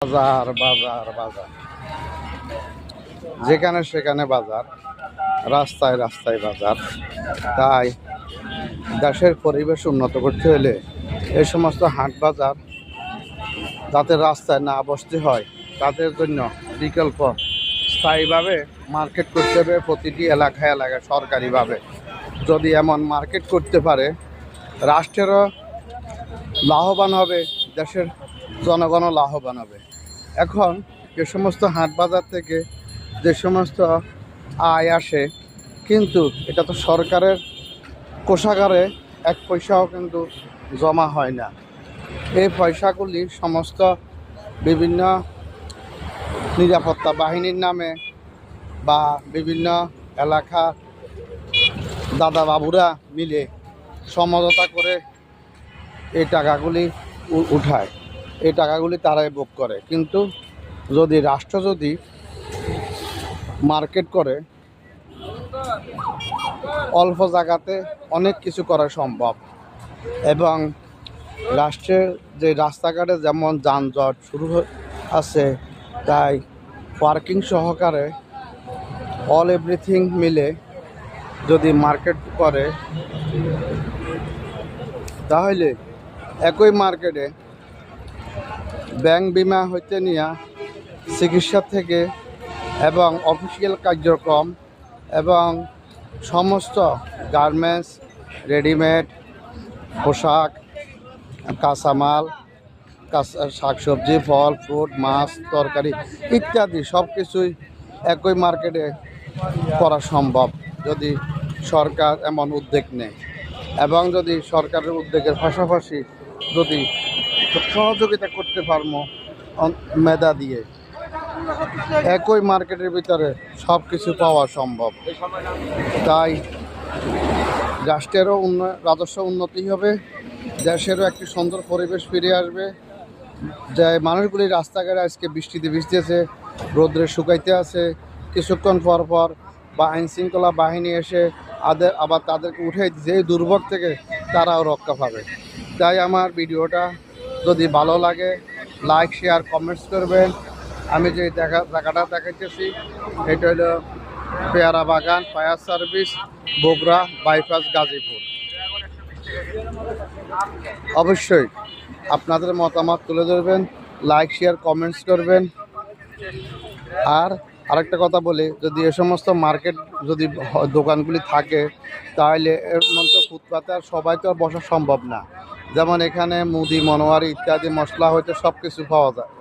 বাজার বাজার বাজার, যেখানে সেখানে বাজার, রাস্তায় রাস্তায় বাজার। তাই দেশের পরিবেশ উন্নত করতে হলে এই সমস্ত হাট বাজার যাতে রাস্তায় না বসতে হয়, তাদের জন্য বিকল্প স্থায়ীভাবে মার্কেট করতে হবে প্রতিটি এলাকায় এলাকায় সরকারিভাবে। যদি এমন মার্কেট করতে পারে, রাষ্ট্রেরও লাভবান হবে, দেশের জনগণও লাভবান হবে। এখন যে সমস্ত হাট বাজার থেকে যে সমস্ত আয় আসে, কিন্তু এটা তো সরকারের কোষাগারে এক পয়সাও কিন্তু জমা হয় না। এই পয়সাগুলি সমস্ত বিভিন্ন নিরাপত্তা বাহিনীর নামে বা বিভিন্ন এলাকা দাদা বাবুরা মিলে সমঝোতা করে এই টাকাগুলি উঠায়, এই টাকাগুলি তারাই ভোগ করে। কিন্তু যদি রাষ্ট্র যদি মার্কেট করে, অল্প জায়গাতে অনেক কিছু করা সম্ভব। এবং রাষ্ট্রের যে রাস্তাঘাটে যেমন যানজট শুরু আছে, তাই পার্কিং সহকারে অল এভরিথিং মিলে যদি মার্কেট করে, তাহলে একই মার্কেটে ব্যাংক বিমা হইতে নিয়ে চিকিৎসা থেকে এবং অফিসিয়াল কার্যক্রম এবং সমস্ত গার্মেন্টস, রেডিমেড পোশাক, কাঁচামাল, শাকসবজি, ফল, ফ্রুট, মাছ, তরকারি ইত্যাদি সব কিছুই একই মার্কেটে করা সম্ভব যদি সরকার এমন উদ্যোগ নেয়। এবং যদি সরকারের উদ্যোগের পাশাপাশি যদি সহযোগিতা করতে পারবো মেধা দিয়ে, একই মার্কেটের ভিতরে সব কিছু পাওয়া সম্ভব। তাই রাষ্ট্রেরও রাজস্ব উন্নতি হবে, দেশেরও একটি সুন্দর পরিবেশ ফিরে আসবে। যে মানুষগুলি রাস্তাঘাটে আজকে বৃষ্টিতে ভিজতেছে, রোদ্রে শুকাইতে আছে, কিছুক্ষণ পর পর বা আইনশৃঙ্খলা বাহিনী এসে আবার তাদেরকে উঠাই দিচ্ছে, এই দুর্ভোগ থেকে তারাও রক্ষা পাবে। তাই আমার ভিডিওটা যদি ভালো লাগে, লাইক, শেয়ার, কমেন্টস করবেন। আমি যে জায়গাটা দেখাইতেছি, এটা হলো পেয়ারা বাগান fire service, Bogura bypass, Gazipur. অবশ্যই আপনাদের মতামত তুলে ধরবেন, লাইক, শেয়ার, কমেন্টস করবেন। আর আরেকটা কথা বলি, যদি এ সমস্ত মার্কেট যদি দোকানগুলি থাকে, তাহলে এর মধ্যে ফুটপাতে আর সবাই তো আর বসা সম্ভব না। যেমন এখানে মুদি, মনোয়ারি ইত্যাদি মশলা হইতে সব কিছু পাওয়া যায়।